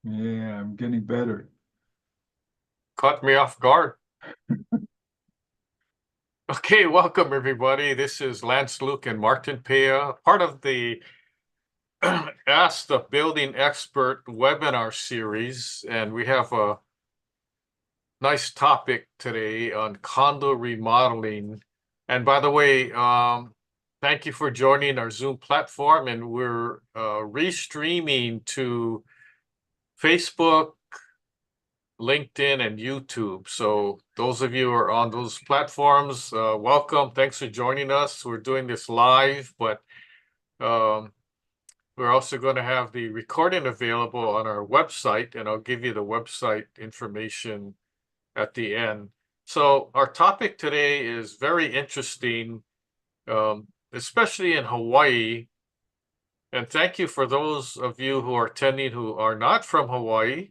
Yeah, I'm getting better. Caught me off guard. Okay, welcome everybody. This is Lance Luke and Martin Pea, part of the Ask the Building Expert webinar series. And we have a nice topic today on condo remodeling. And by the way, thank you for joining our Zoom platform. And we're restreaming to Facebook, LinkedIn, and YouTube. So those of you who are on those platforms, welcome. Thanks for joining us. We're doing this live, but um, we're also going to have the recording available on our website, and I'll give you the website information at the end. So our topic today is very interesting, especially in Hawaii. And thank you for those of you who are attending who are not from Hawaii.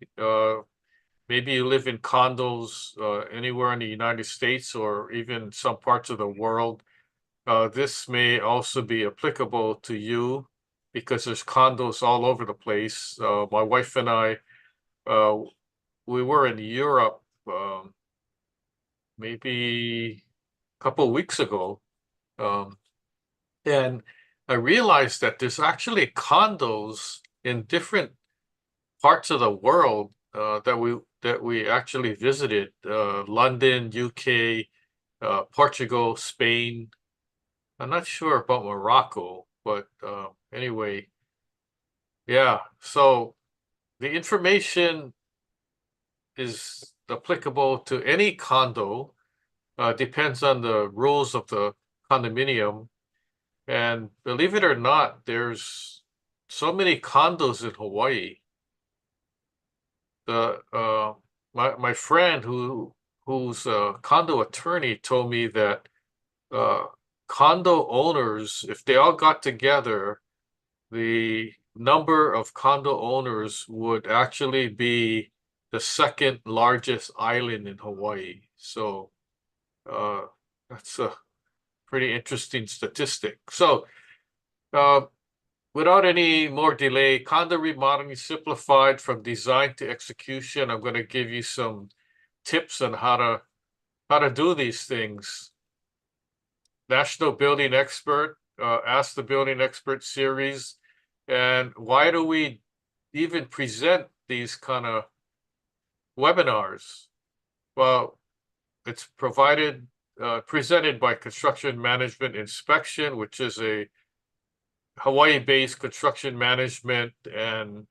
Maybe you live in condos anywhere in the United States or even some parts of the world. This may also be applicable to you because there's condos all over the place. My wife and I, uh, we were in Europe maybe a couple of weeks ago, um, and I realized that there's actually condos in different parts of the world that we actually visited, London, UK, Portugal, Spain. I'm not sure about Morocco, but anyway, yeah. So the information is applicable to any condo, depends on the rules of the condominium. And believe it or not, there's so many condos in Hawaii. The my friend who's a condo attorney told me that uh, condo owners, if they all got together, the number of condo owners would actually be the second largest island in Hawaii. So uh, that's a pretty interesting statistic. So uh, without any more delay, condo remodeling simplified from design to execution. I'm going to give you some tips on how to do these things. National Building Expert, Ask the Building Expert series. And why do we even present these kind of webinars? Well, it's presented by Construction Management Inspection, which is a Hawaii-based construction management and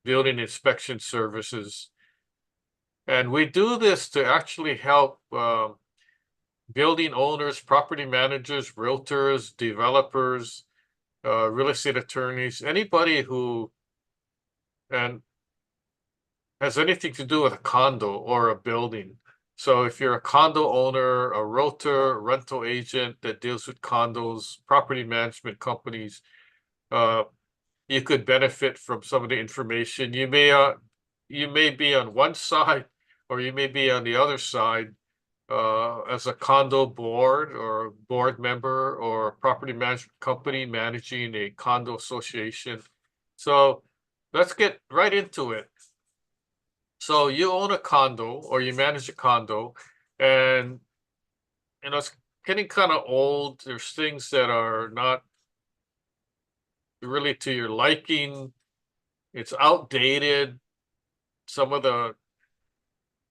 building inspection services. And we do this to actually help building owners, property managers, realtors, developers, real estate attorneys, anybody who and has anything to do with a condo or a building. So if you're a condo owner, a realtor, rental agent that deals with condos, property management companies, uh, you could benefit from some of the information. You may be on one side or you may be on the other side as a condo board or board member or a property management company managing a condo association. So let's get right into it. So you own a condo or you manage a condo, and it's getting kind of old. There's things that are not really to your liking. It's outdated. Some of the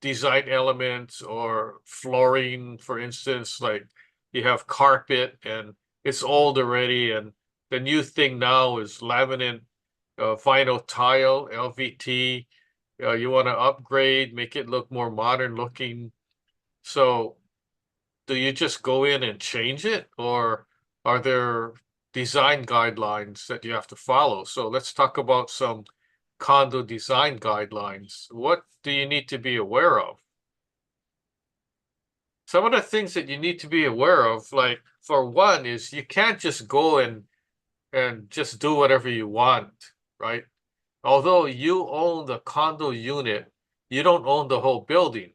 design elements or flooring, for instance, like you have carpet and it's old already, and the new thing now is laminate vinyl tile, LVT. You want to upgrade, make it look more modern looking. So do you just go in and change it, or are there design guidelines that you have to follow? So let's talk about some condo design guidelines. What do you need to be aware of? Some of the things that you need to be aware of, like for one, is you can't just go and just do whatever you want, right? Although you own the condo unit, you don't own the whole building.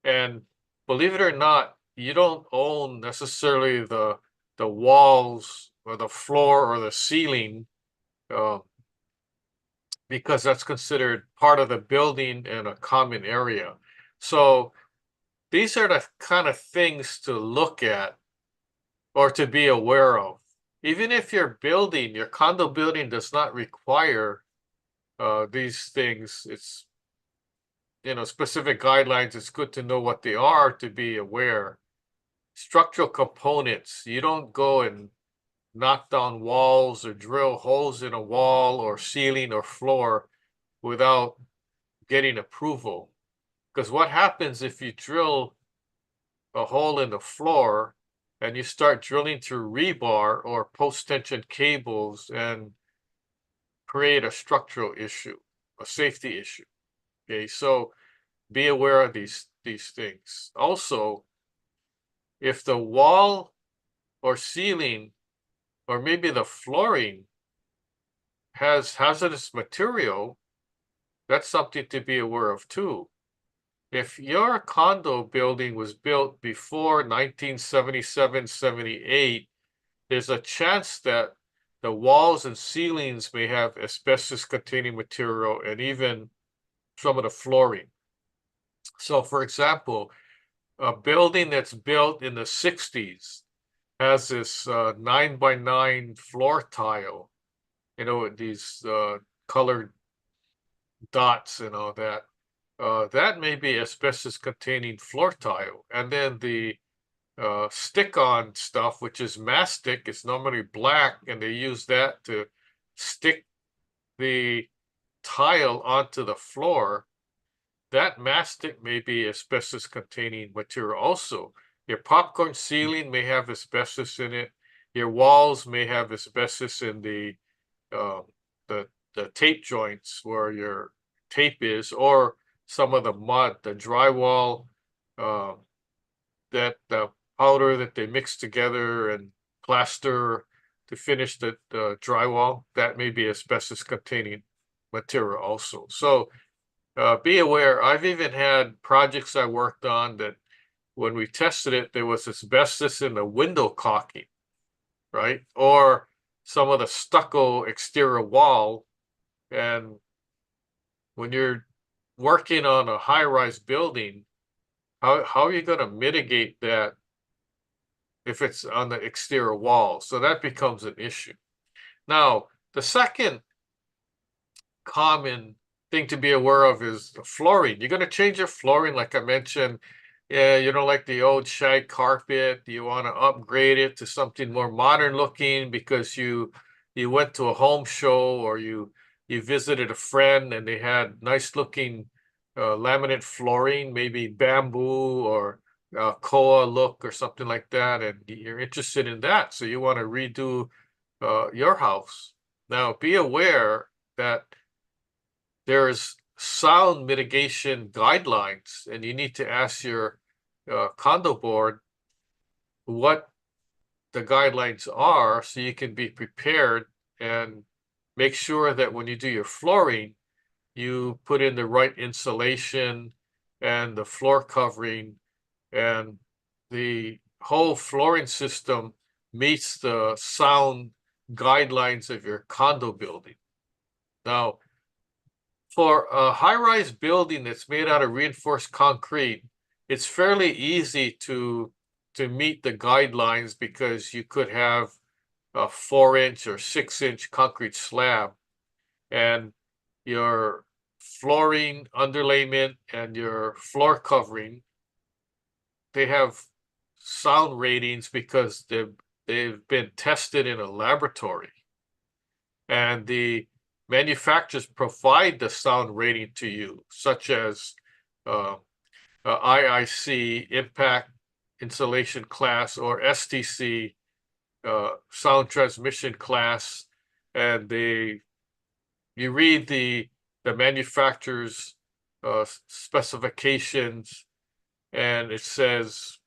And believe it or not, you don't own necessarily the walls or the floor or the ceiling. Uh, because that's considered part of the building and a common area. So these are the kind of things to look at or to be aware of. Even if your condo building does not require these things, it's, specific guidelines. It's good to know what they are to be aware. Structural components, you don't go and knock down walls or drill holes in a wall or ceiling or floor without getting approval. Because what happens if you drill a hole in the floor and you start drilling through rebar or post-tension cables and create a structural issue, a safety issue? Okay, so be aware of these things. Also, if the wall or ceiling or maybe the flooring has hazardous material, that's something to be aware of too. If your condo building was built before 1977, 78, there's a chance that the walls and ceilings may have asbestos-containing material and even some of the flooring. So, for example, a building that's built in the 60s has this 9x9 floor tile, these colored dots and all that. That may be asbestos-containing floor tile. And then the stick-on stuff, which is mastic, is normally black, and they use that to stick the tile onto the floor. That mastic may be asbestos-containing material also. Your popcorn ceiling may have asbestos in it. Your walls may have asbestos in the tape joints where your tape is, or some of the mud, the drywall, that the powder that they mix together and plaster to finish the drywall, that may be asbestos-containing material also. So be aware. I've even had projects I worked on that when we tested it, there was asbestos in the window caulking, right? Or some of the stucco exterior wall. And when you're working on a high-rise building, how are you going to mitigate that if it's on the exterior wall? So that becomes an issue. Now, the second common thing to be aware of is the flooring. You're going to change your flooring, like I mentioned. Yeah, you don't like the old shag carpet. You want to upgrade it to something more modern looking because you went to a home show, or you visited a friend and they had nice looking laminate flooring, maybe bamboo or koa look or something like that, and you're interested in that. So you want to redo your house. Now, be aware that there's sound mitigation guidelines, and you need to ask your condo board what the guidelines are so you can be prepared and make sure that when you do your flooring, you put in the right insulation and the floor covering, and the whole flooring system meets the sound guidelines of your condo building. Now, for a high-rise building that's made out of reinforced concrete, it's fairly easy to meet the guidelines because you could have a 4-inch or 6-inch concrete slab, and your flooring underlayment and your floor covering, they have sound ratings because they've been tested in a laboratory, and the manufacturers provide the sound rating to you, such as IIC, Impact Insulation Class, or STC, Sound Transmission Class, and you read the manufacturer's specifications, and it says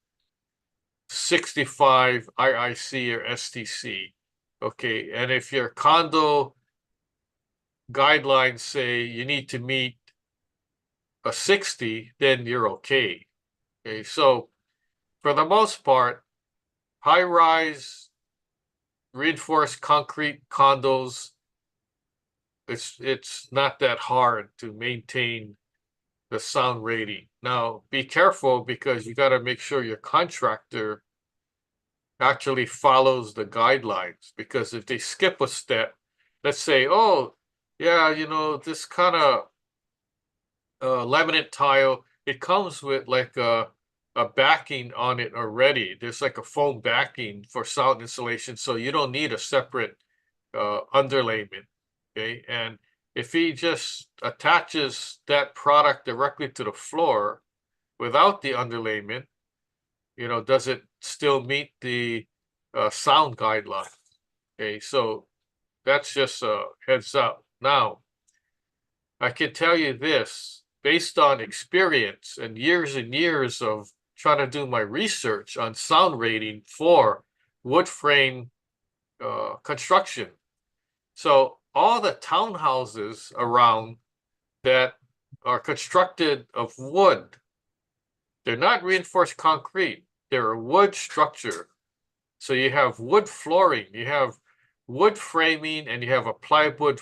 65 IIC or STC. Okay, and if your condo guidelines say you need to meet a 60, then you're okay. Okay, so for the most part, high-rise reinforced concrete condos, it's not that hard to maintain the sound rating. Now, be careful because you got to make sure your contractor actually follows the guidelines, because if they skip a step, let's say, oh, yeah, this kind of laminate tile, it comes with like a backing on it already. There's like a foam backing for sound insulation, so you don't need a separate underlayment. Okay, and if he just attaches that product directly to the floor without the underlayment, does it still meet the sound guidelines? Okay, so that's just a heads up. Now, I can tell you this, based on experience and years of trying to do my research on sound rating for wood frame construction. So all the townhouses around that are constructed of wood, they're not reinforced concrete, they're a wood structure. So you have wood flooring, you have wood framing, and you have a plywood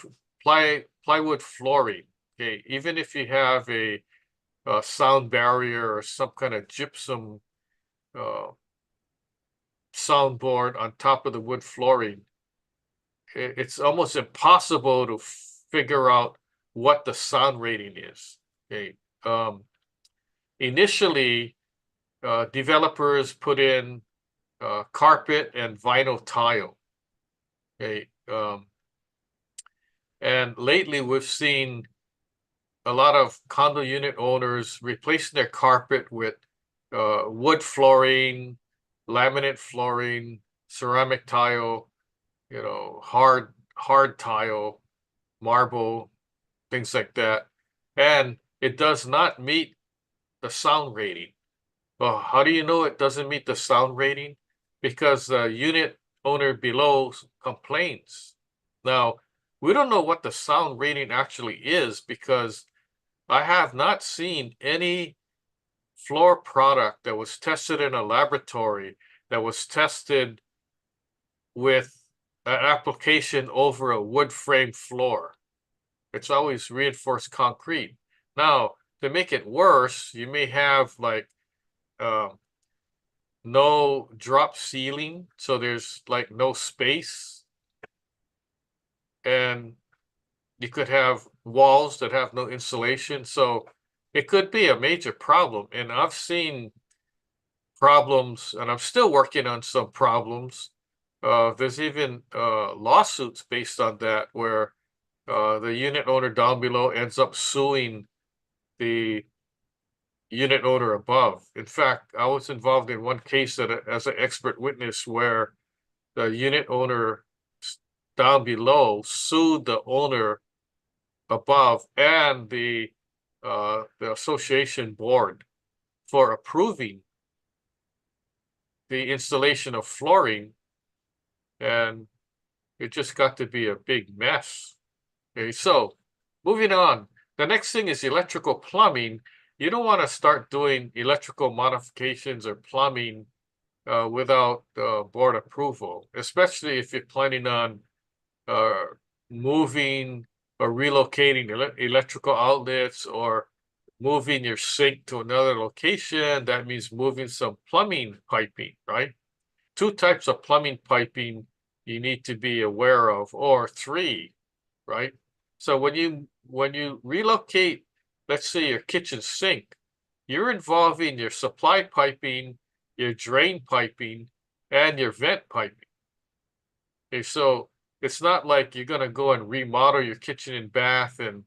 flooring. Okay, even if you have a sound barrier or some kind of gypsum soundboard on top of the wood flooring, it's almost impossible to figure out what the sound rating is. Okay, initially, developers put in carpet and vinyl tile. Okay, and lately we've seen a lot of condo unit owners replacing their carpet with wood flooring, laminate flooring, ceramic tile, hard tile, marble, things like that. And it does not meet the sound rating. Well, how do you know it doesn't meet the sound rating? Because the unit owner below complains. Now, we don't know what the sound rating actually is, because I have not seen any floor product that was tested in a laboratory that was tested with an application over a wood frame floor. It's always reinforced concrete. Now, to make it worse, you may have like no drop ceiling, so there's like no space, and you could have walls that have no insulation, so it could be a major problem. And I've seen problems, and I'm still working on some problems. There's even lawsuits based on that, where the unit owner down below ends up suing the unit owner above. In fact, I was involved in one case as an expert witness, where the unit owner down below sued the owner above and the association board for approving the installation of flooring, and it just got to be a big mess. Okay, so moving on. The next thing is electrical plumbing. You don't want to start doing electrical modifications or plumbing without board approval, especially if you're planning on moving or relocating electrical outlets, or moving your sink to another location. That means moving some plumbing piping, right? 2 types of plumbing piping you need to be aware of, or 3, right? So when you relocate, let's say, your kitchen sink, you're involving your supply piping, your drain piping, and your vent piping. Okay, so it's not like you're going to go and remodel your kitchen and bath and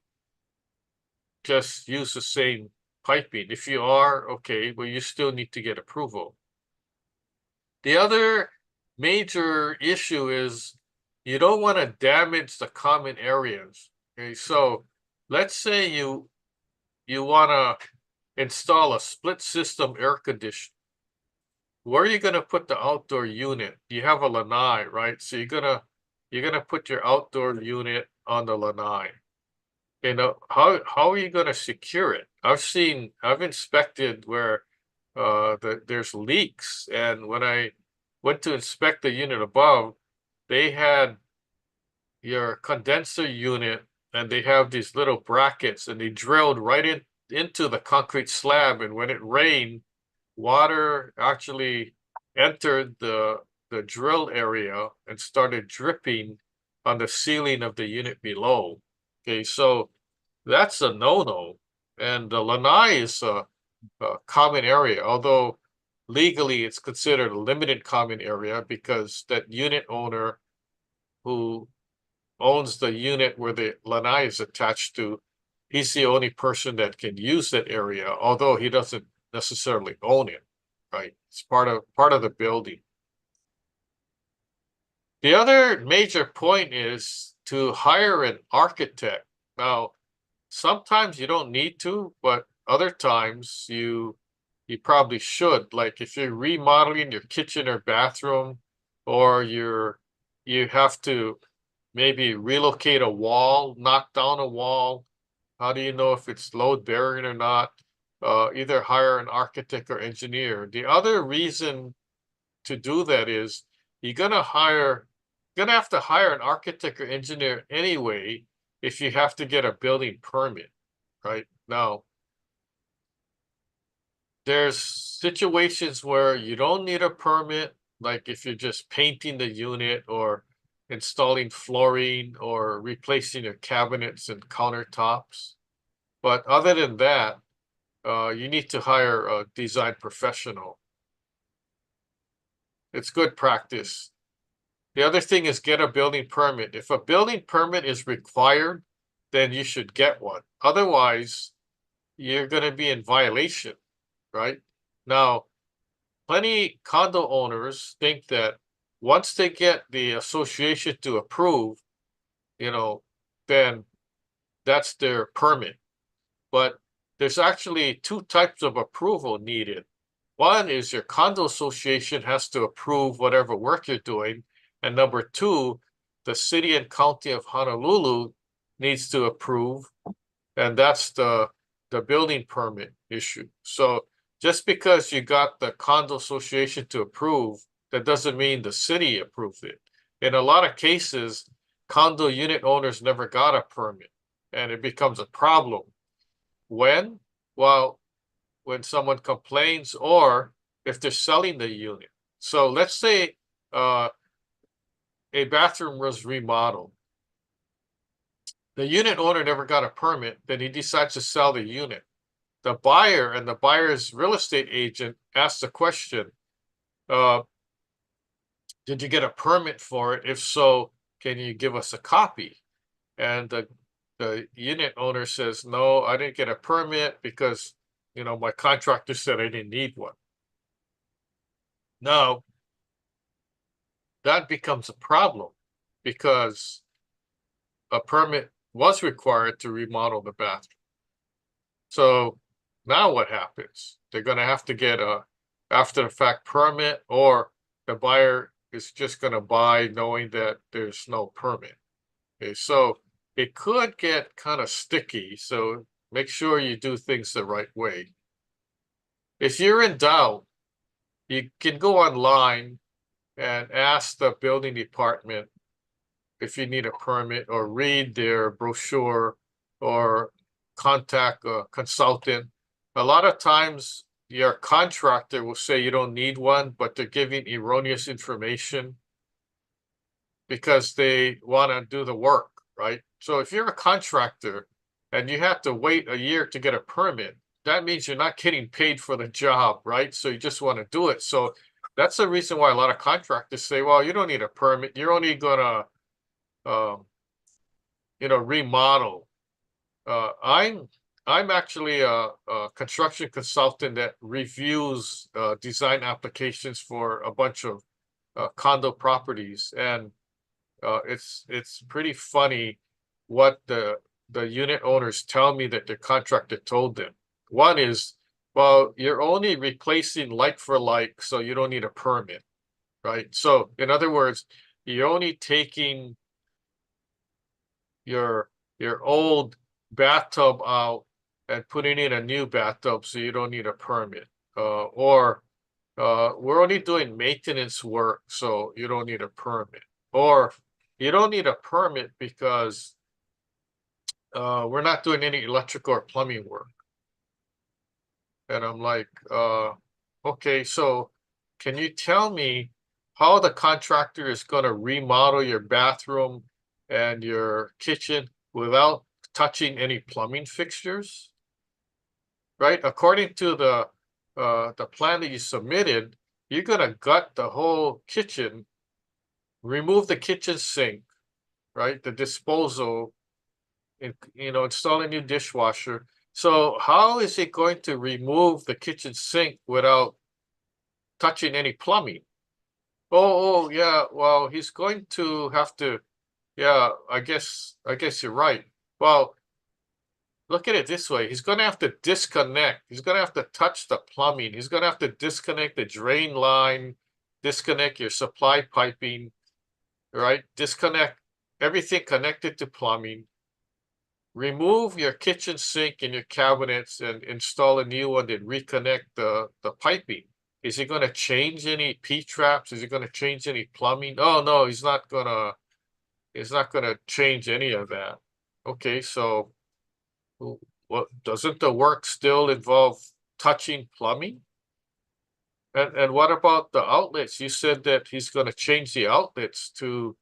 just use the same piping. If you are, okay, well, you still need to get approval. The other major issue is you don't want to damage the common areas. Okay, so let's say you want to install a split system air conditioner. Where are you going to put the outdoor unit? You have a lanai, right? So you're gonna put your outdoor unit on the lanai. How are you going to secure it? I've inspected where there's leaks, and when I went to inspect the unit above, they had your condenser unit and they have these little brackets, and they drilled right into the concrete slab, and when it rained, water actually entered the drill area and started dripping on the ceiling of the unit below. Okay, so that's a no-no. And the lanai is a common area, although legally it's considered a limited common area because that unit owner who owns the unit where the lanai is attached to, he's the only person that can use that area, although he doesn't necessarily own it, right? It's part of the building. The other major point is to hire an architect. Now, sometimes you don't need to, but other times you probably should. Like if you're remodeling your kitchen or bathroom, or you have to maybe relocate a wall, knock down a wall. How do you know if it's load bearing or not? Either hire an architect or engineer. The other reason to do that is you're gonna have to hire an architect or engineer anyway if you have to get a building permit, right? Now, there's situations where you don't need a permit, like if you're just painting the unit or installing flooring or replacing your cabinets and countertops. But other than that, you need to hire a design professional. It's good practice. The other thing is get a building permit. If a building permit is required, then you should get one. Otherwise, you're going to be in violation, right? Now, plenty condo owners think that once they get the association to approve, then that's their permit. But there's actually two types of approval needed. One is your condo association has to approve whatever work you're doing. And number two, the city and county of Honolulu needs to approve. And that's the building permit issue. So just because you got the condo association to approve, that doesn't mean the city approved it. In a lot of cases, condo unit owners never got a permit, and it becomes a problem. When? Well, when someone complains or if they're selling the unit. So let's say a bathroom was remodeled. The unit owner never got a permit, then he decides to sell the unit. The buyer and the buyer's real estate agent asks the question, did you get a permit for it? If so, can you give us a copy? And the unit owner says, no, I didn't get a permit because, my contractor said I didn't need one. Now, that becomes a problem because a permit was required to remodel the bathroom. So now what happens? They're going to have to get a after the fact permit, or the buyer is just going to buy knowing that there's no permit. Okay, so it could get kind of sticky. So make sure you do things the right way. If you're in doubt, you can go online and ask the building department if you need a permit, or read their brochure, or contact a consultant. A lot of times your contractor will say you don't need one, but they're giving erroneous information because they want to do the work, right? So if you're a contractor and you have to wait a year to get a permit, that means you're not getting paid for the job, right? So you just want to do it. So that's the reason why a lot of contractors say, well, you don't need a permit. You're only gonna remodel. I'm actually a construction consultant that reviews design applications for a bunch of condo properties, and it's pretty funny what the unit owners tell me that their contractor told them. One is, well, you're only replacing like for like, so you don't need a permit, right? So in other words, you're only taking your old bathtub out and putting in a new bathtub, so you don't need a permit. Or we're only doing maintenance work, so you don't need a permit. Or you don't need a permit because we're not doing any electrical or plumbing work. And I'm like, okay, so can you tell me how the contractor is going to remodel your bathroom and your kitchen without touching any plumbing fixtures? Right? According to the plan that you submitted, you're going to gut the whole kitchen, remove the kitchen sink, right? The disposal, and install a new dishwasher. So how is he going to remove the kitchen sink without touching any plumbing? Oh, yeah. Well, he's going to have to. Yeah, I guess you're right. Well, look at it this way. He's going to have to disconnect. He's going to have to touch the plumbing. He's going to have to disconnect the drain line, disconnect your supply piping, right? Disconnect everything connected to plumbing. Remove your kitchen sink and your cabinets and install a new one, then reconnect the piping. Is he going to change any P-traps? Is he going to change any plumbing? Oh, no, he's not going to change any of that. Okay, so what doesn't the work still involve touching plumbing? And what about the outlets? You said that he's going to change the outlets to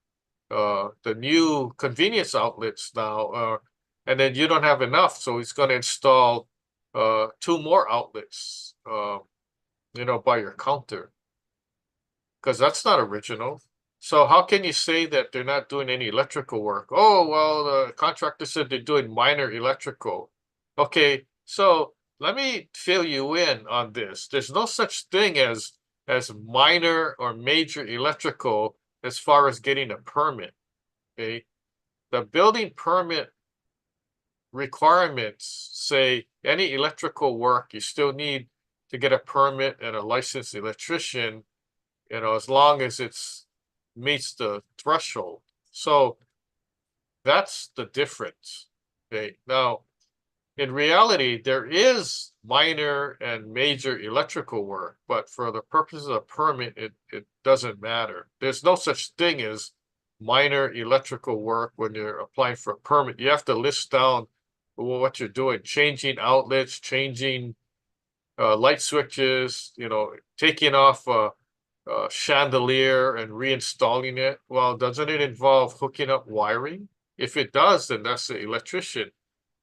the new convenience outlets now, and then you don't have enough, so he's going to install 2 more outlets, by your counter, because that's not original. So how can you say that they're not doing any electrical work? Oh, well, the contractor said they're doing minor electrical. Okay, so let me fill you in on this. There's no such thing as minor or major electrical as far as getting a permit. Okay, the building permit requirements say any electrical work you still need to get a permit and a licensed electrician, as long as it's meets the threshold. So that's the difference. Okay, now in reality, there is minor and major electrical work, but for the purposes of permit, it doesn't matter. There's no such thing as minor electrical work when you're applying for a permit. You have to list down what you're doing, changing outlets, changing light switches, taking off a chandelier and reinstalling it. Well, doesn't it involve hooking up wiring? If it does, then that's the electrician.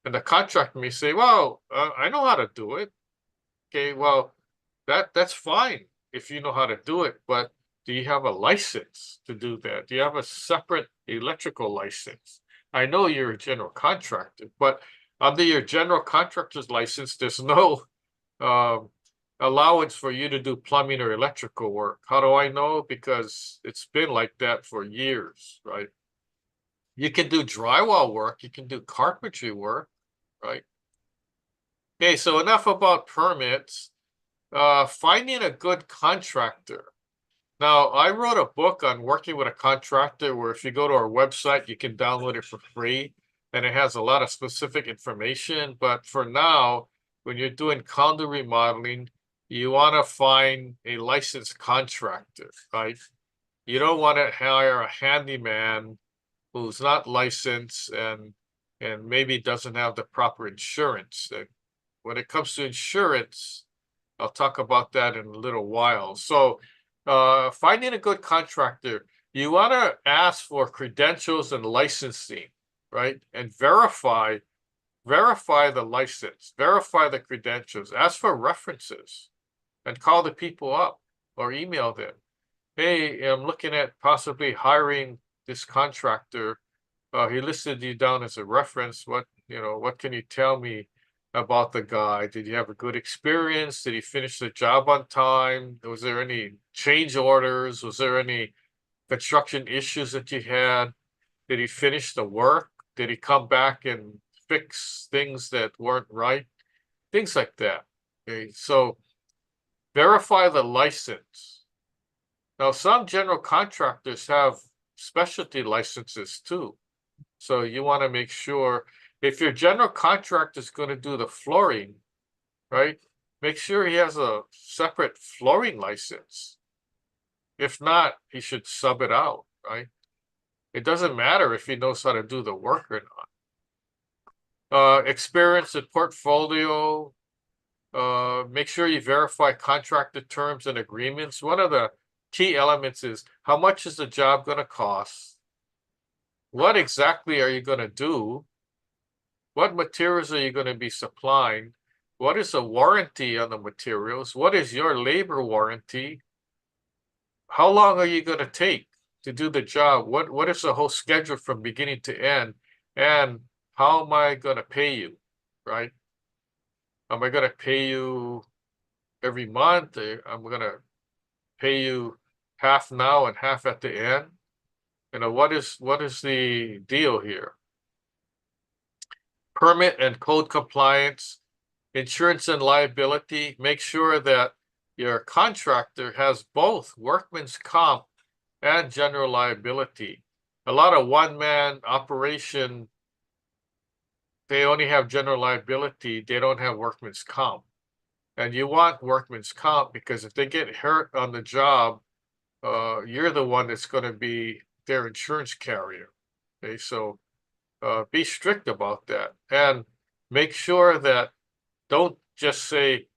And the contractor may say, well, I know how to do it. Okay, well, that's fine if you know how to do it, but do you have a license to do that? Do you have a separate electrical license? I know you're a general contractor, but under your general contractor's license, there's no um, allowance for you to do plumbing or electrical work. How do I know? Because it's been like that for years, right? You can do drywall work, you can do carpentry work, right? Okay, so enough about permits. Finding a good contractor. Now, I wrote a book on working with a contractor where if you go to our website, you can download it for free, and it has a lot of specific information. But for now, when you're doing condo remodeling, you want to find a licensed contractor, right? You don't want to hire a handyman who's not licensed and maybe doesn't have the proper insurance. When it comes to insurance, I'll talk about that in a little while. So finding a good contractor, you want to ask for credentials and licensing, right? And verify the license, verify the credentials, ask for references, and call the people up or email them. Hey, I'm looking at possibly hiring this contractor. He listed you down as a reference. What can you tell me about the guy? Did you have a good experience? Did he finish the job on time? Was there any change orders? Was there any construction issues that you had? Did he finish the work? Did he come back and fix things that weren't right? Things like that. Okay, so verify the license. Now, some general contractors have specialty licenses too. So you want to make sure if your general contractor is going to do the flooring, right? Make sure he has a separate flooring license. If not, he should sub it out, right? It doesn't matter if he knows how to do the work or not. Experience and portfolio. Make sure you verify contracted terms and agreements. One of the key elements is how much is the job going to cost? What exactly are you going to do? What materials are you going to be supplying? What is the warranty on the materials? What is your labor warranty? How long are you going to take to do the job? What is the whole schedule from beginning to end? And how am I going to pay you, right? Am I going to pay you every month? I'm going to pay you half now and half at the end? You know, what is the deal here? Permit and code compliance, insurance and liability. Make sure that your contractor has both workman's comp and general liability. A lot of one-man operation, they only have general liability, they don't have workman's comp. And you want workman's comp because if they get hurt on the job, you're the one that's going to be their insurance carrier. Okay, so be strict about that and make sure that don't just say,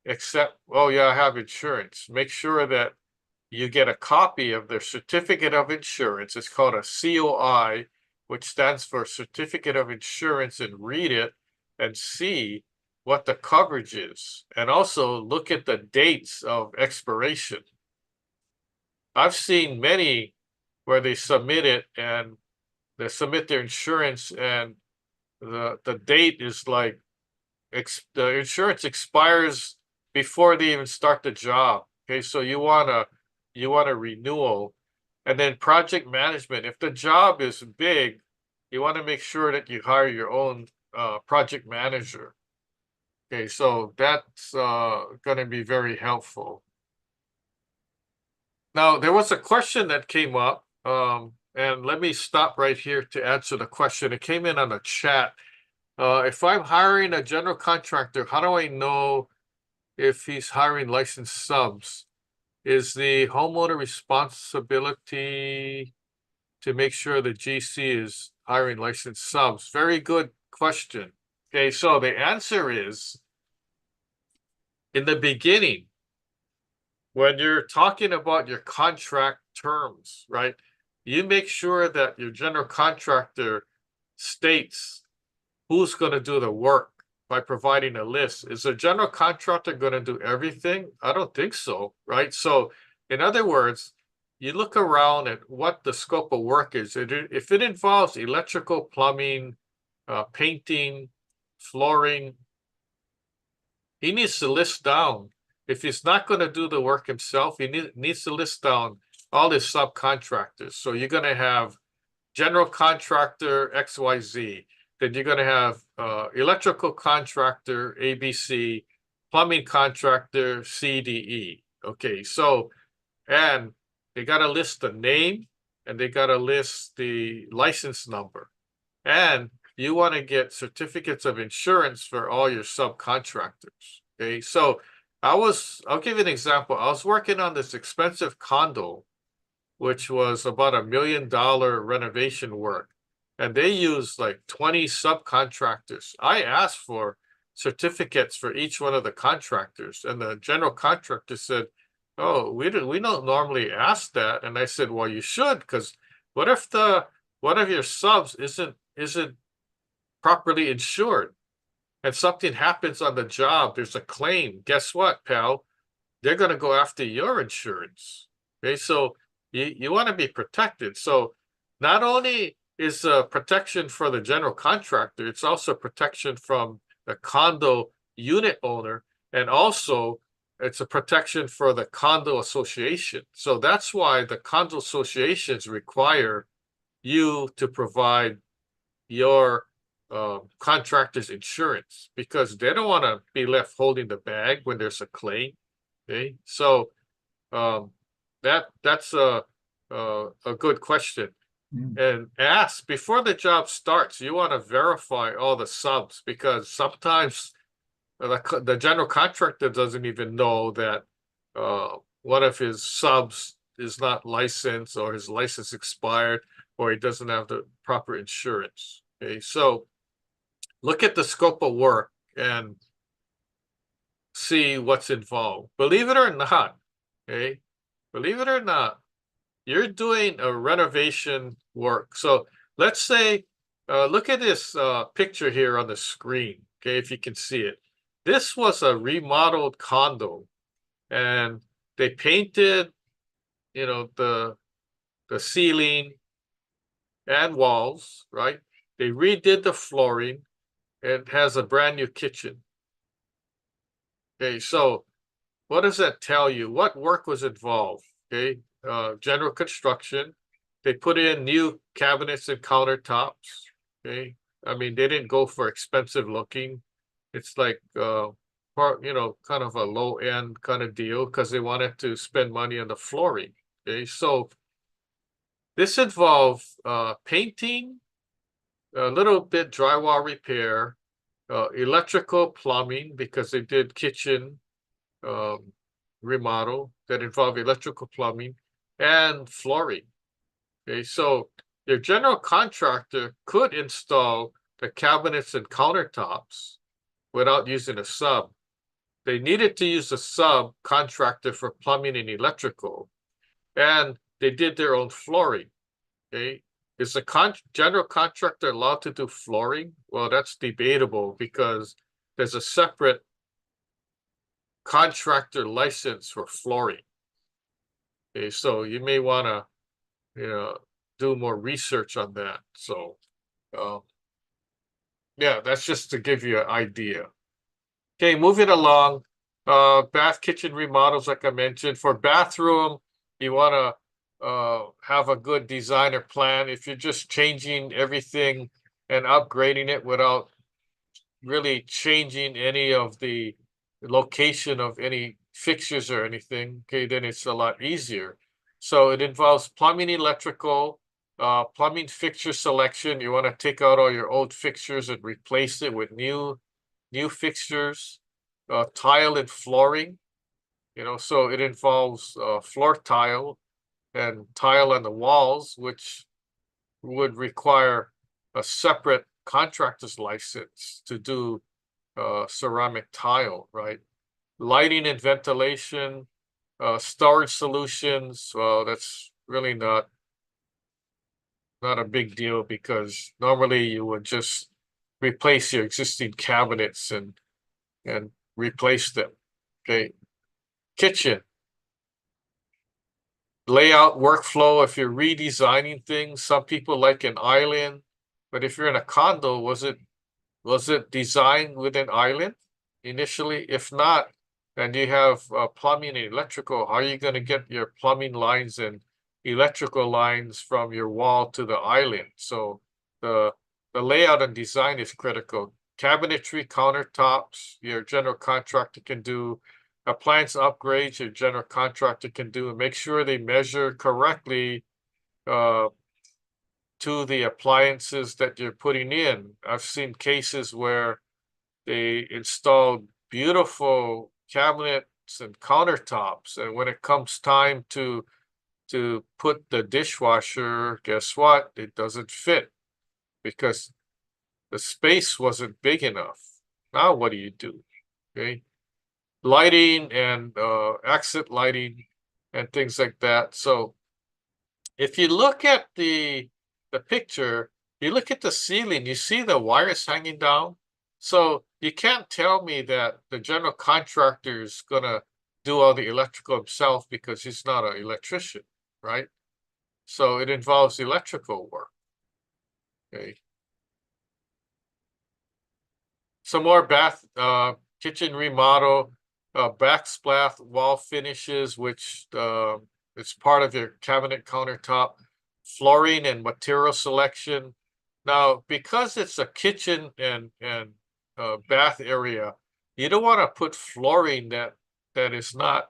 except, oh yeah, I have insurance. Make sure that you get a copy of their certificate of insurance. It's called a COI, which stands for Certificate of Insurance, and read it and see what the coverage is. And also look at the dates of expiration. I've seen many where they submit it and they submit their insurance and the date is like the insurance expires before they even start the job. Okay, so you want a renewal. And then project management. If the job is big, you want to make sure that you hire your own project manager. Okay, so that's going to be very helpful. Now, there was a question that came up, and let me stop right here to answer the question. It came in on the chat. If I'm hiring a general contractor, how do I know if he's hiring licensed subs? Is the homeowner responsibility to make sure the GC is hiring licensed subs? Very good question. Okay, so the answer is, in the beginning, when you're talking about your contract terms, right, you make sure that your general contractor states who's going to do the work by providing a list. Is the general contractor going to do everything? I don't think so, right? So, in other words, you look around at what the scope of work is. If it involves electrical, plumbing, painting, flooring, he needs to list down. If he's not going to do the work himself, he needs to list down all his subcontractors. So you're going to have general contractor XYZ. Then you're going to have electrical contractor ABC, plumbing contractor CDE. Okay, so, and they got to list the name and they got to list the license number. And you want to get certificates of insurance for all your subcontractors. Okay, so I'll give you an example. I was working on this expensive condo, which was about $1 million renovation work. And they used like 20 subcontractors. I asked for certificates for each one of the contractors, and the general contractor said, "Oh, we don't normally ask that." And I said, "Well, you should, because what if one of your subs isn't properly insured, and something happens on the job? There's a claim. Guess what, pal? They're going to go after your insurance." Okay, so you want to be protected. So not only is protection for the general contractor, it's also protection from the condo unit owner, and also it's a protection for the condo association. So that's why the condo associations require you to provide your contractor's insurance, because they don't want to be left holding the bag when there's a claim. Okay, so that's a good question. And ask before the job starts. You want to verify all the subs, because sometimes the general contractor doesn't even know that one of his subs is not licensed, or his license expired, or he doesn't have the proper insurance. Okay, so look at the scope of work and see what's involved. Believe it or not, okay? Believe it or not, you're doing a renovation work. So let's say, look at this picture here on the screen, okay, if you can see it. This was a remodeled condo, and they painted, you know, the ceiling and walls, right? They redid the flooring. It has a brand new kitchen. Okay, so what does that tell you? What work was involved? Okay, general construction. They put in new cabinets and countertops. Okay, I mean, they didn't go for expensive looking. It's like kind of a low end kind of deal because they wanted to spend money on the flooring. Okay, so this involved painting, a little bit drywall repair, electrical plumbing because they did kitchen remodel that involved electrical plumbing and flooring. Okay, so your general contractor could install the cabinets and countertops without using a sub. They needed to use a sub contractor for plumbing and electrical, and they did their own flooring. Okay, is the general contractor allowed to do flooring? Well, that's debatable because there's a separate contractor license for flooring. Okay, so you may want to, do more research on that. So, yeah, that's just to give you an idea. Okay, moving along. Bath kitchen remodels, like I mentioned. For bathroom, you want to have a good designer plan. If you're just changing everything and upgrading it without really changing any of the location of any fixtures or anything, okay, then it's a lot easier. So it involves plumbing, electrical, plumbing fixture selection. You want to take out all your old fixtures and replace it with new fixtures, tile and flooring. So it involves floor tile and tile on the walls, which would require a separate contractor's license to do ceramic tile, right? Lighting and ventilation, storage solutions. Well, that's really not a big deal because normally you would just replace your existing cabinets and replace them. Okay. Kitchen. Layout workflow. If you're redesigning things, some people like an island, but if you're in a condo, was it designed with an island initially? If not, and you have plumbing and electrical, how are you going to get your plumbing lines and electrical lines from your wall to the island? So the layout and design is critical. Cabinetry, countertops, your general contractor can do. Appliance upgrades, your general contractor can do, and make sure they measure correctly to the appliances that you're putting in. I've seen cases where they installed beautiful cabinets and countertops, and when it comes time to put the dishwasher, guess what? It doesn't fit because the space wasn't big enough. Now what do you do? Okay. Lighting and exit lighting and things like that. So if you look at the picture, you look at the ceiling, you see the wires hanging down. So you can't tell me that the general contractor is gonna do all the electrical himself because he's not an electrician, right? So it involves electrical work. Okay. Some more kitchen remodel, backsplash wall finishes, which it's part of your cabinet countertop, flooring and material selection. Now, because it's a kitchen and bath area, you don't want to put flooring that is not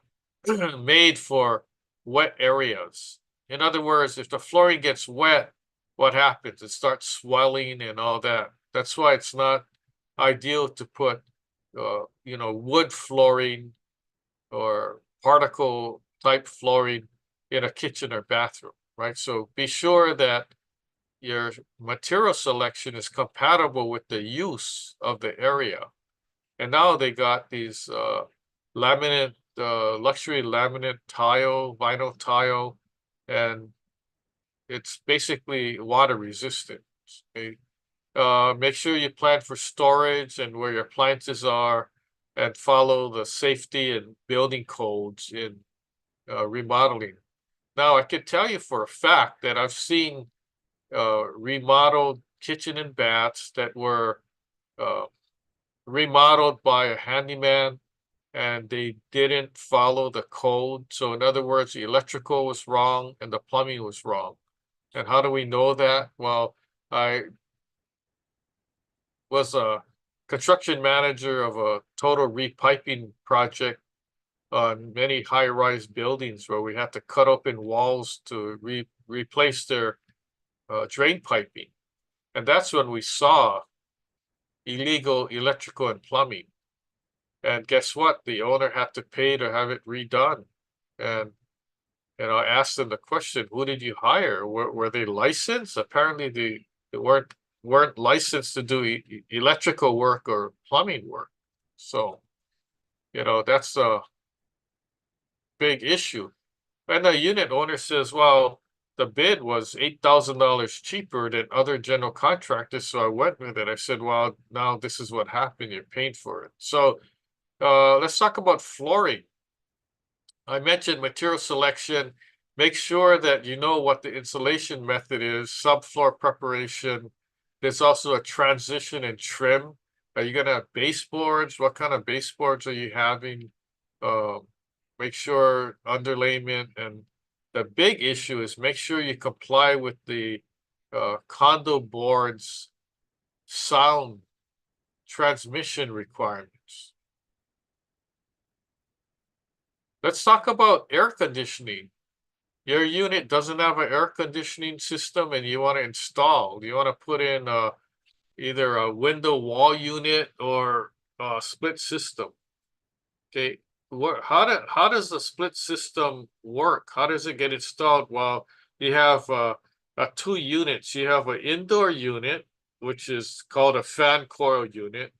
made for wet areas. In other words, if the flooring gets wet, what happens? It starts swelling and all that. That's why it's not ideal to put wood flooring or particle type flooring in a kitchen or bathroom, right? So be sure that your material selection is compatible with the use of the area. And now they got these laminate, luxury laminate tile, vinyl tile, and it's basically water resistant. Okay? Make sure you plan for storage and where your appliances are, and follow the safety and building codes in remodeling. Now, I can tell you for a fact that I've seen remodeled kitchen and baths that were uh, remodeled by a handyman and they didn't follow the code. So, in other words, the electrical was wrong and the plumbing was wrong. And how do we know that? Well, I was a construction manager of a total repiping project on many high-rise buildings where we had to cut open walls to replace their drain piping. And that's when we saw illegal electrical and plumbing. And guess what? The owner had to pay to have it redone. And I asked them the question, who did you hire? Were they licensed? Apparently they weren't licensed to do electrical work or plumbing work. So, that's a big issue. And the unit owner says, well, the bid was $8,000 cheaper than other general contractors, so I went with it. I said, well, now this is what happened. You're paying for it. So let's talk about flooring. I mentioned material selection. Make sure that you know what the insulation method is, subfloor preparation. There's also a transition and trim. Are you going to have baseboards? What kind of baseboards are you having? Make sure underlayment, and the big issue is make sure you comply with the condo board's sound transmission requirements. Let's talk about air conditioning. Your unit doesn't have an air conditioning system and you want to install. You want to put in either a window wall unit or a split system. Okay, how does the split system work? How does it get installed? Well, you have two units. You have an indoor unit, which is called a fan coil unit,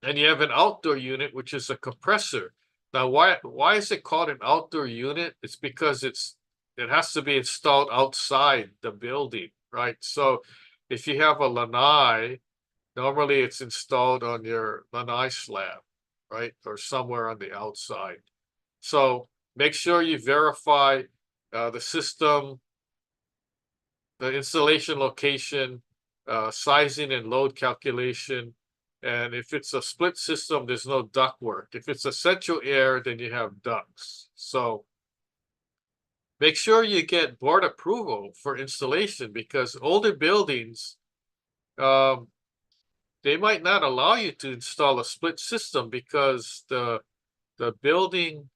and you have an outdoor unit, which is a compressor. Now, why is it called an outdoor unit? It's because it has to be installed outside the building, right? So if you have a lanai, normally it's installed on your lanai slab, right? Or somewhere on the outside. So make sure you verify the system, the installation location, sizing and load calculation. And if it's a split system, there's no duct work. If it's a central air, then you have ducts. So make sure you get board approval for installation, because older buildings, they might not allow you to install a split system because the building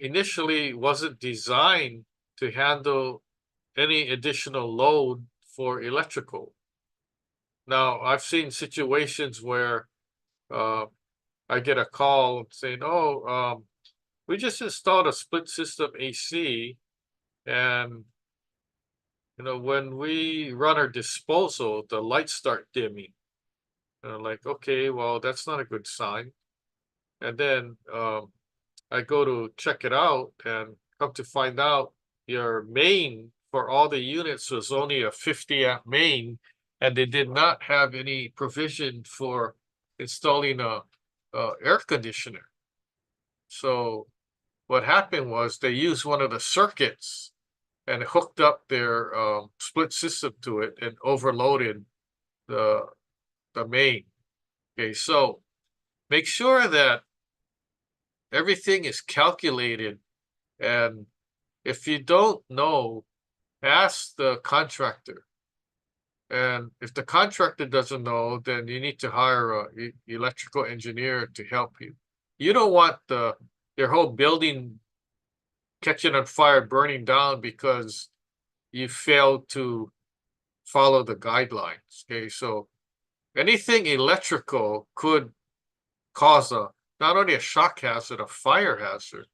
initially wasn't designed to handle any additional load for electrical. Now, I've seen situations where I get a call saying, oh, we just installed a split system AC, and when we run our disposal, the lights start dimming. And I'm like, okay, well, that's not a good sign. And then I go to check it out and come to find out your main for all the units was only a 50 amp main, and they did not have any provision for installing a air conditioner. So what happened was they used one of the circuits and hooked up their split system to it and overloaded the main. Okay, so make sure that everything is calculated, and if you don't know, ask the contractor. And if the contractor doesn't know, then you need to hire an electrical engineer to help you. You don't want your whole building catching on fire, burning down because you failed to follow the guidelines. Okay, so anything electrical could cause not only a shock hazard, a fire hazard.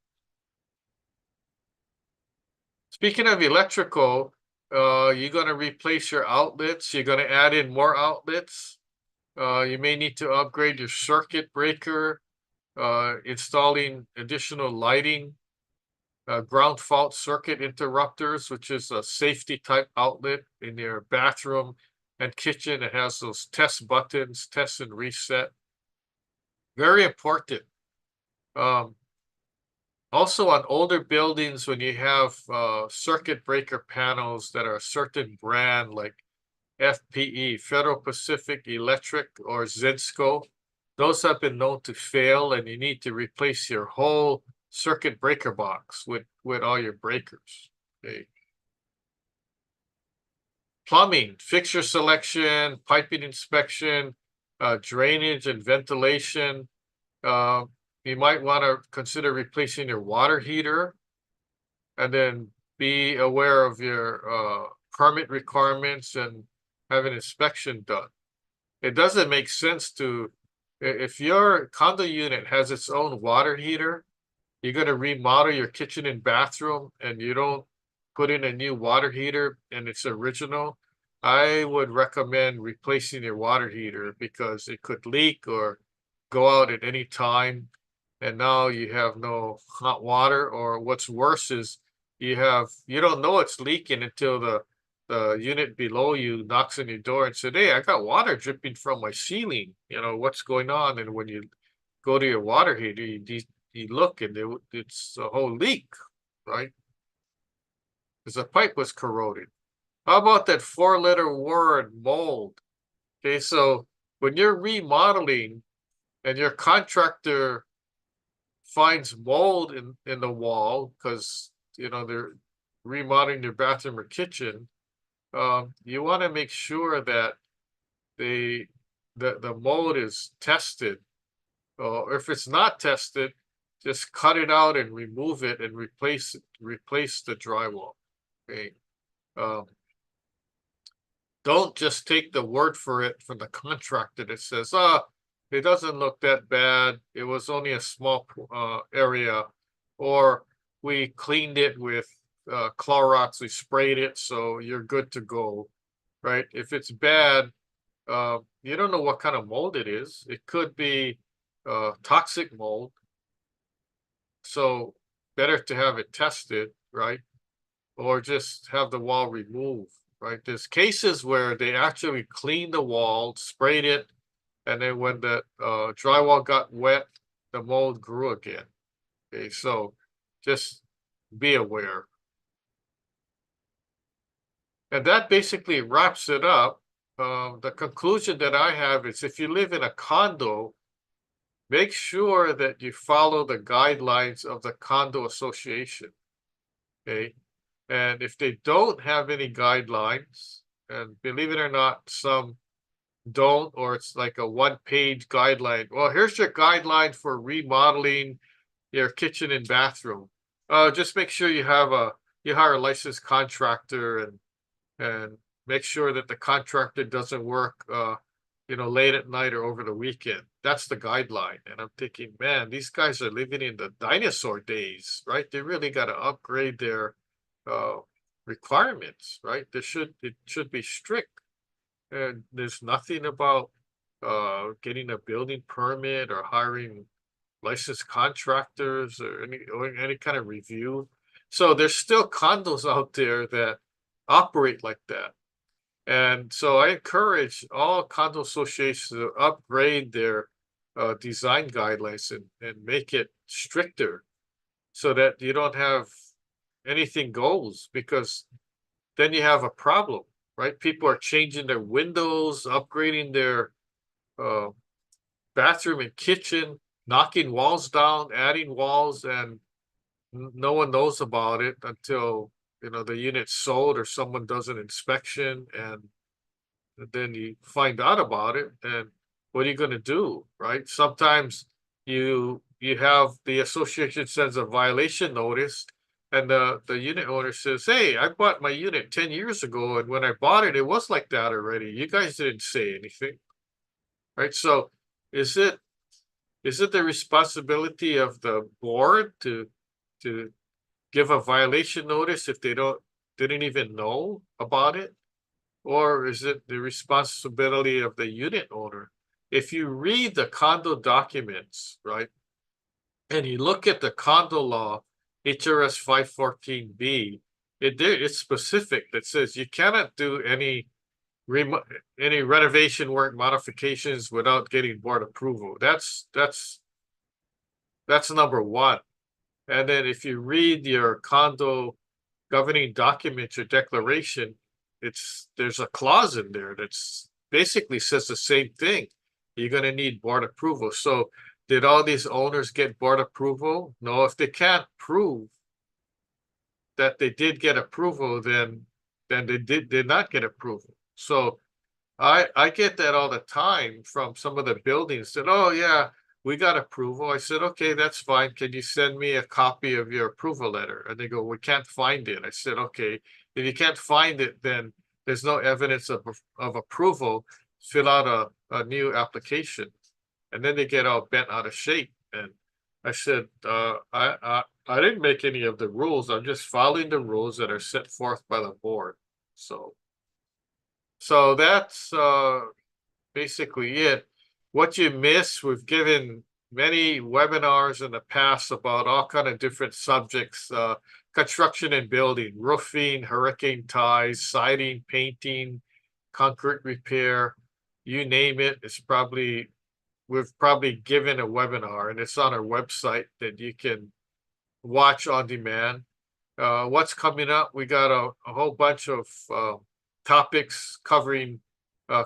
Speaking of electrical, you're gonna replace your outlets, you're gonna add in more outlets. You may need to upgrade your circuit breaker, installing additional lighting, ground fault circuit interrupters, which is a safety type outlet in your bathroom and kitchen. It has those test buttons, test and reset. Very important. Also on older buildings, when you have circuit breaker panels that are a certain brand like FPE, Federal Pacific Electric, or Zensco, those have been known to fail, and you need to replace your whole circuit breaker box with all your breakers. Okay. Plumbing, fixture selection, piping inspection, drainage and ventilation. You might want to consider replacing your water heater, and then be aware of your permit requirements and have an inspection done. It doesn't make sense to, if your condo unit has its own water heater, you're going to remodel your kitchen and bathroom, and you don't put in a new water heater and it's original, I would recommend replacing your water heater, because it could leak or go out at any time, and now you have no hot water. Or what's worse is you don't know it's leaking until the unit below you knocks on your door and said, "Hey, I got water dripping from my ceiling. What's going on?" And when you go to your water heater, you look, and it's a whole leak, right? Because the pipe was corroded. How about that 4-letter word, mold? Okay, so when you're remodeling and your contractor finds mold in the wall, because they're remodeling your bathroom or kitchen, you want to make sure that the mold is tested. Or if it's not tested, just cut it out and remove it and replace the drywall. Okay. Don't just take the word for it from the contractor that says, it doesn't look that bad, it was only a small area, or we cleaned it with Clorox, we sprayed it, so you're good to go, right? If it's bad, you don't know what kind of mold it is. It could be toxic mold, so better to have it tested, right? Or just have the wall removed, right? There's cases where they actually cleaned the wall, sprayed it, and then when the drywall got wet, the mold grew again. Okay, so just be aware. And that basically wraps it up. The conclusion that I have is, if you live in a condo, make sure that you follow the guidelines of the condo association. Okay. And if they don't have any guidelines, and believe it or not, some don't, or it's like a one-page guideline. Well, here's your guideline for remodeling your kitchen and bathroom. Just make sure you hire a licensed contractor, and make sure that the contractor doesn't work late at night or over the weekend. That's the guideline. And I'm thinking, man, these guys are living in the dinosaur days, right? They really got to upgrade their requirements, right? It should be strict. And there's nothing about getting a building permit or hiring licensed contractors or any kind of review. So there's still condos out there that operate like that. And so I encourage all condo associations to upgrade their design guidelines and make it stricter, so that you don't have anything goes, because then you have a problem, right? People are changing their windows, upgrading their bathroom and kitchen, knocking walls down, adding walls, and no one knows about it until the unit's sold or someone does an inspection, and then you find out about it. And what are you going to do, right? Sometimes you have the association sends a violation notice, and the unit owner says, "Hey, I bought my unit 10 years ago, and when I bought it, it was like that already. You guys didn't say anything." Right? So is it the responsibility of the board to give a violation notice if they didn't even know about it? Or is it the responsibility of the unit owner? If you read the condo documents, right, and you look at the condo law, HRS 514B, it's specific that says you cannot do any renovation work modifications without getting board approval. That's number one. And then if you read your condo governing document, your declaration, there's a clause in there that's basically says the same thing. You're going to need board approval. So did all these owners get board approval? No, if they can't prove that they did get approval, then they did not get approval. So I get that all the time from some of the buildings that, oh yeah, we got approval. I said, okay, that's fine. Can you send me a copy of your approval letter? And they go, we can't find it. I said, okay, if you can't find it, then there's no evidence of approval. Fill out a new application. And then they get all bent out of shape. And I said, I didn't make any of the rules. I'm just following the rules that are set forth by the board. So that's basically it. What you miss, we've given many webinars in the past about all kind of different subjects, construction and building, roofing, hurricane ties, siding, painting, concrete repair, you name it. We've probably given a webinar, and it's on our website that you can watch on demand. What's coming up? We got a whole bunch of topics covering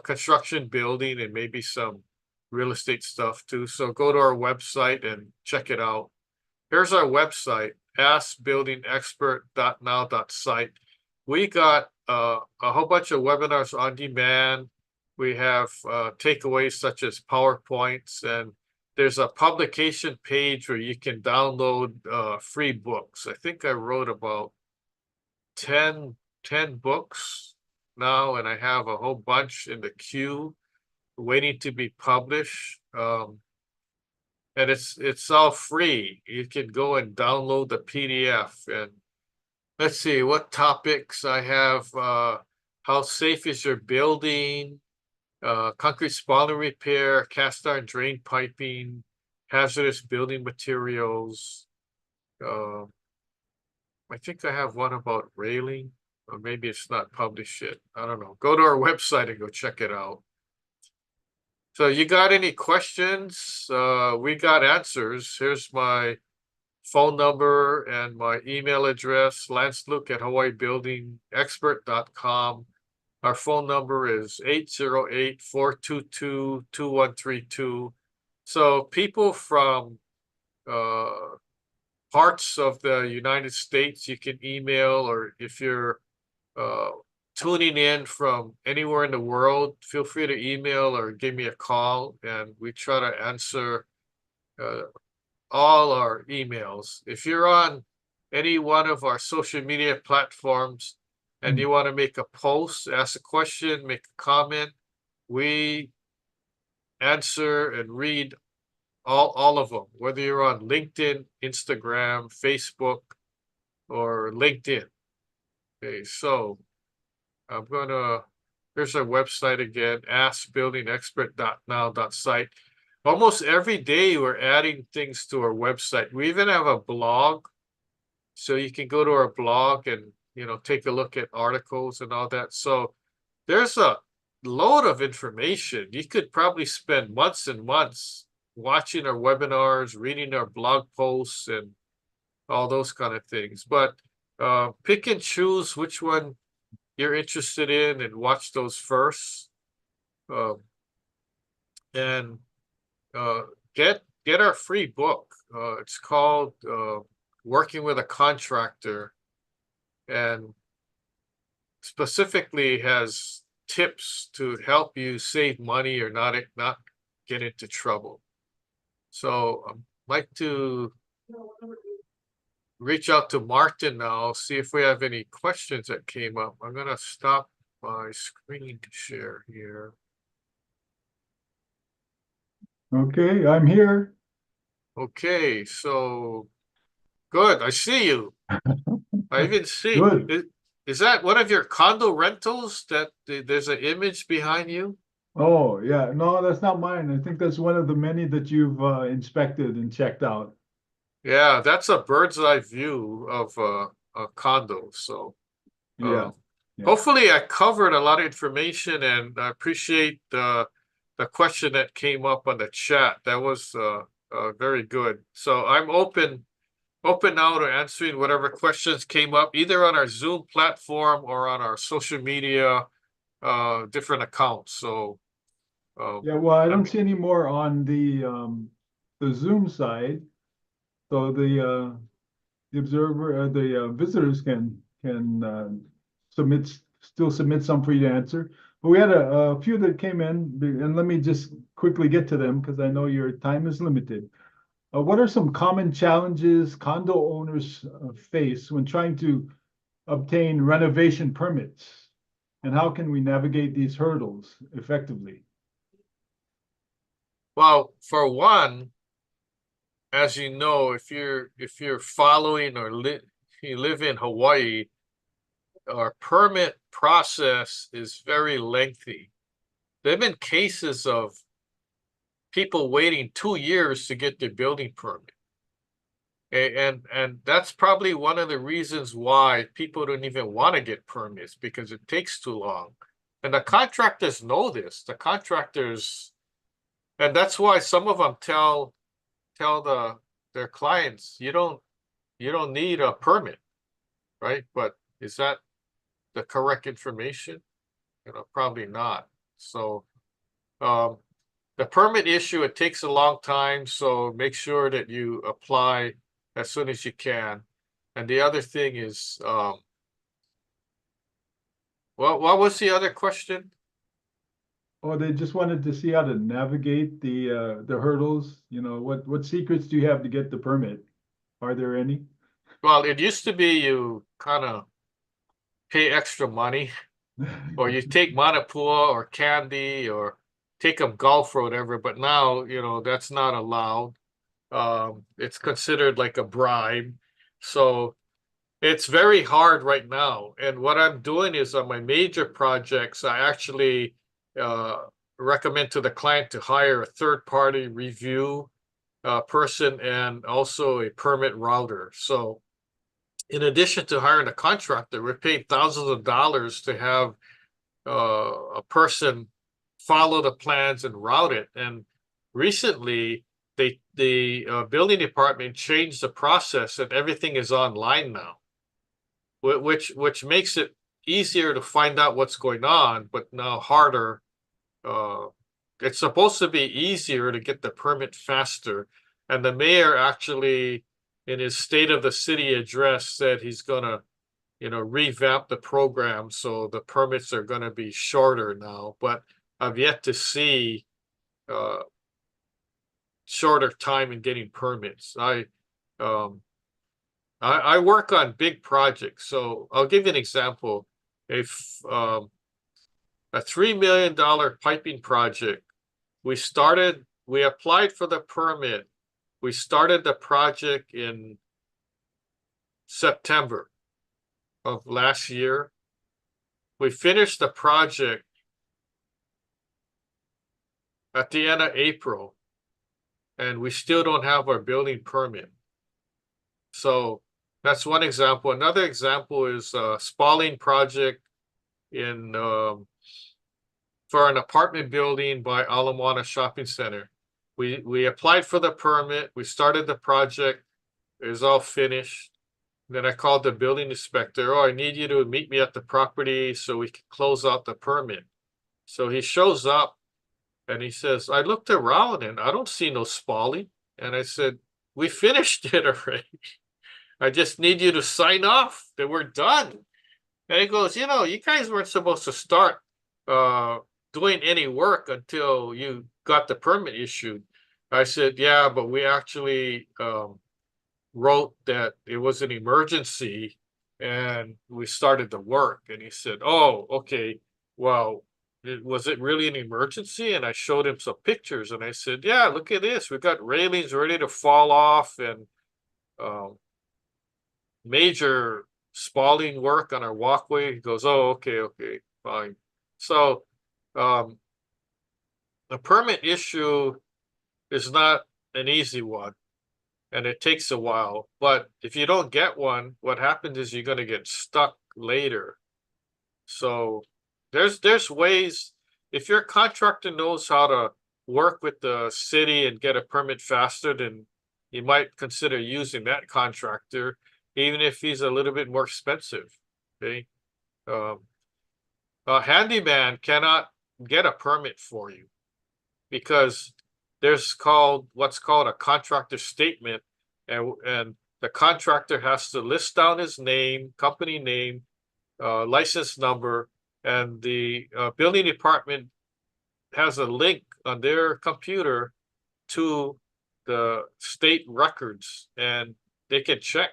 construction, building, and maybe some real estate stuff too. So go to our website and check it out. Here's our website, askbuildingexpert.now.site. We got a whole bunch of webinars on demand. We have takeaways such as PowerPoints, and there's a publication page where you can download free books. I think I wrote about 10 books now, and I have a whole bunch in the queue waiting to be published. And it's all free. You can go and download the PDF. And let's see what topics I have. How safe is your building? Concrete spalling repair, cast iron drain piping, hazardous building materials. I think I have one about railing, or maybe it's not published yet. I don't know. Go to our website and go check it out. So you got any questions? We got answers. Here's my phone number and my email address, lanceluke@hawaiibuildingexpert.com. Our phone number is 808-422-2132. So people from parts of the United States, you can email, or if you're tuning in from anywhere in the world, feel free to email or give me a call, and we try to answer all our emails. If you're on any one of our social media platforms and you want to make a post, ask a question, make a comment, we answer and read all of them, whether you're on LinkedIn, Instagram, Facebook, or LinkedIn. Okay, so here's our website again, askbuildingexpert.now.site. Almost every day we're adding things to our website. We even have a blog, so you can go to our blog and take a look at articles and all that. So there's a load of information. You could probably spend months and months watching our webinars, reading our blog posts, and all those kind of things. But pick and choose which one you're interested in and watch those first. And get our free book. It's called Working with a Contractor, and specifically has tips to help you save money or not get into trouble. So I'd like to reach out to Martin now, see if we have any questions that came up. I'm going to stop my screen to share here. Okay, I'm here. Okay, so good. I see you. I even see Good. is that one of your condo rentals that there's an image behind you? Oh, yeah. No, that's not mine. I think that's one of the many that you've inspected and checked out. Yeah, that's a bird's eye view of a condo. So Yeah. uh, Yeah. hopefully I covered a lot of information, and I appreciate the question that came up on the chat. That was very good. So I'm open now to answering whatever questions came up, either on our Zoom platform or on our social media different accounts. So um, Yeah. Well, I don't I'm see any more on the Zoom side. So the observer, the visitors can still submit some for you to answer. But we had a few that came in, and let me just quickly get to them because I know your time is limited. What are some common challenges condo owners face when trying to obtain renovation permits? And how can we navigate these hurdles effectively? well, for one, as you know, if you're following or if you live in Hawaii, our permit process is very lengthy. There have been cases of people waiting 2 years to get their building permit. And that's probably one of the reasons why people don't even want to get permits, because it takes too long. And the contractors know this. The contractors, and that's why some of them tell their clients, you don't need a permit, right? But is that the correct information? Probably not. So um, the permit issue, it takes a long time, so make sure that you apply as soon as you can. And the other thing is, well, what was the other question? Or they just wanted to see how to navigate the hurdles. What secrets do you have to get the permit? Are there any? Well, it used to be you kind of pay extra money, or you take Manapua or candy, or take them golf or whatever, but now, that's not allowed. It's considered like a bribe. So it's very hard right now. And what I'm doing is on my major projects, I actually uh, recommend to the client to hire a third-party review person and also a permit router. So in addition to hiring a contractor, we're paying thousands of dollars to have a person follow the plans and route it. And recently, the building department changed the process, and everything is online now, which makes it easier to find out what's going on, but now harder. Uh, it's supposed to be easier to get the permit faster. And the mayor actually, in his State of the City address, said he's gonna, revamp the program so the permits are gonna be shorter now. But I've yet to see uh, shorter time in getting permits. Um, I work on big projects, so I'll give you an example. If a $3 million piping project, we applied for the permit. We started the project in September of last year. We finished the project at the end of April, and we still don't have our building permit. So that's one example. Another example is a spalling project in for an apartment building by Ala Moana Shopping Center. We applied for the permit. We started the project. It was all finished. Then I called the building inspector. Oh, I need you to meet me at the property so we can close out the permit. So he shows up and he says, I looked around and I don't see no spalling. And I said, we finished it already. I just need you to sign off that we're done. And he goes, you guys weren't supposed to start uh, doing any work until you got the permit issued. I said, yeah, but we actually wrote that it was an emergency and we started the work. And he said, oh, okay, well, was it really an emergency? And I showed him some pictures and I said, yeah, look at this. We've got railings ready to fall off and um, major spalling work on our walkway. He goes, oh, okay, fine. So, the permit issue is not an easy one, and it takes a while. But if you don't get one, what happens is you're going to get stuck later. So there's ways. If your contractor knows how to work with the city and get a permit faster, then you might consider using that contractor, even if he's a little bit more expensive. Okay. A handyman cannot get a permit for you because there's what's called a contractor statement, and the contractor has to list down his name, company name, license number, and the building department has a link on their computer to the state records, and they can check.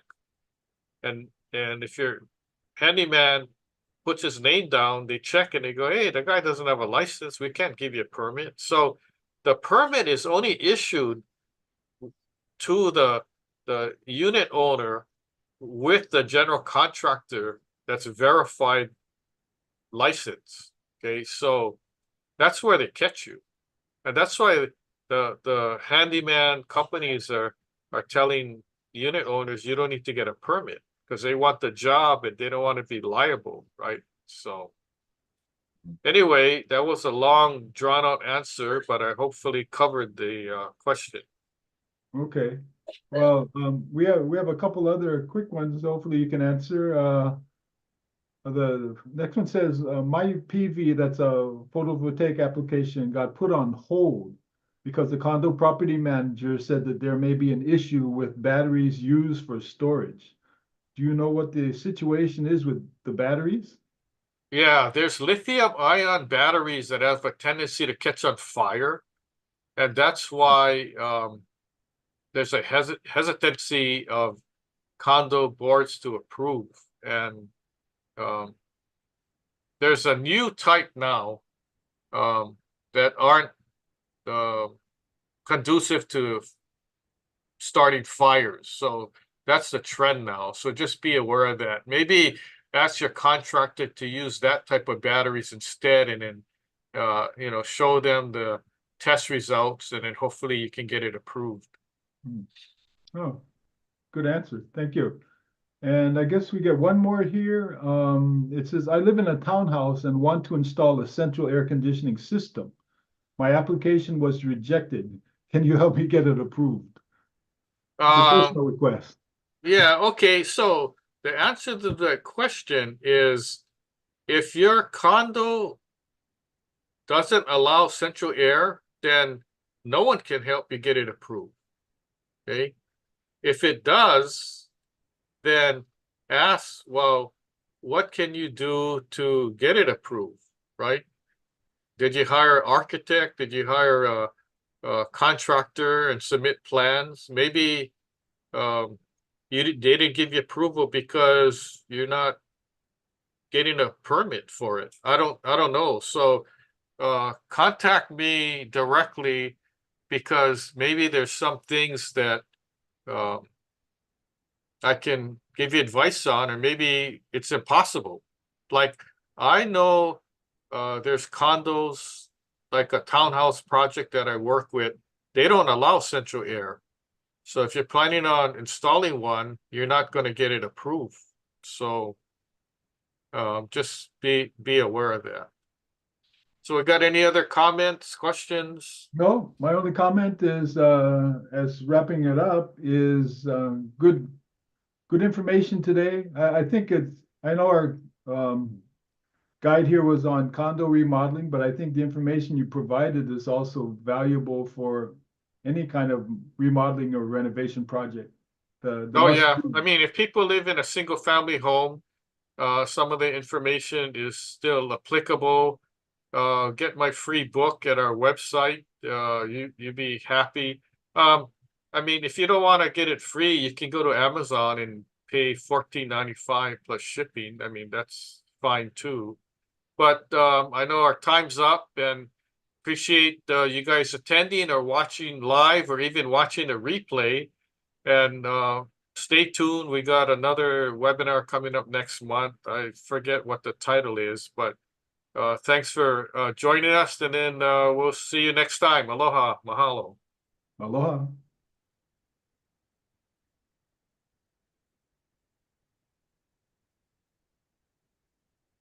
And if your handyman puts his name down, they check and they go, hey, the guy doesn't have a license, we can't give you a permit. So the permit is only issued to the unit owner with the general contractor that's verified license. Okay, so that's where they catch you. And that's why the handyman companies are telling unit owners you don't need to get a permit, because they want the job and they don't want to be liable, right? So anyway, that was a long drawn out answer, but I hopefully covered the question. Okay. Well, we have a couple other quick ones. Hopefully you can answer. The next one says, my PV, that's a photovoltaic application, got put on hold because the condo property manager said that there may be an issue with batteries used for storage. Do you know what the situation is with the batteries? Yeah, there's lithium-ion batteries that have a tendency to catch on fire, and that's why there's a hesitancy of condo boards to approve. And there's a new type now that aren't conducive to starting fires. So that's the trend now. So just be aware of that. Maybe ask your contractor to use that type of batteries instead, and then show them the test results, and then hopefully you can get it approved. Oh, good answer. Thank you. And I guess we get one more here. It says, I live in a townhouse and want to install a central air conditioning system. My application was rejected. Can you help me get it approved? It's a personal request. Yeah, okay. So the answer to the question is, if your condo doesn't allow central air, then no one can help you get it approved. Okay. If it does, then ask, well, what can you do to get it approved, right? Did you hire an architect? Did you hire a contractor and submit plans? Maybe they didn't give you approval because you're not getting a permit for it. I don't know. So contact me directly, because maybe there's some things that I can give you advice on, or maybe it's impossible. Like, I know there's condos, like a townhouse project that I work with, they don't allow central air. So if you're planning on installing one, you're not going to get it approved. So just be aware of that. So we got any other comments, questions? No, my only comment is, as wrapping it up, is good information today. I think I know our guide here was on condo remodeling, but I think the information you provided is also valuable for any kind of remodeling or renovation project. Oh yeah, I mean, if people live in a single family home, some of the information is still applicable. Get my free book at our website. You'd be happy. I mean, if you don't want to get it free, you can go to Amazon and pay $14.95 plus shipping. I mean, that's fine too. But I know our time's up, and appreciate you guys attending or watching live, or even watching a replay. And stay tuned. We got another webinar coming up next month. I forget what the title is, but thanks for joining us, and then we'll see you next time. Aloha, mahalo. Aloha.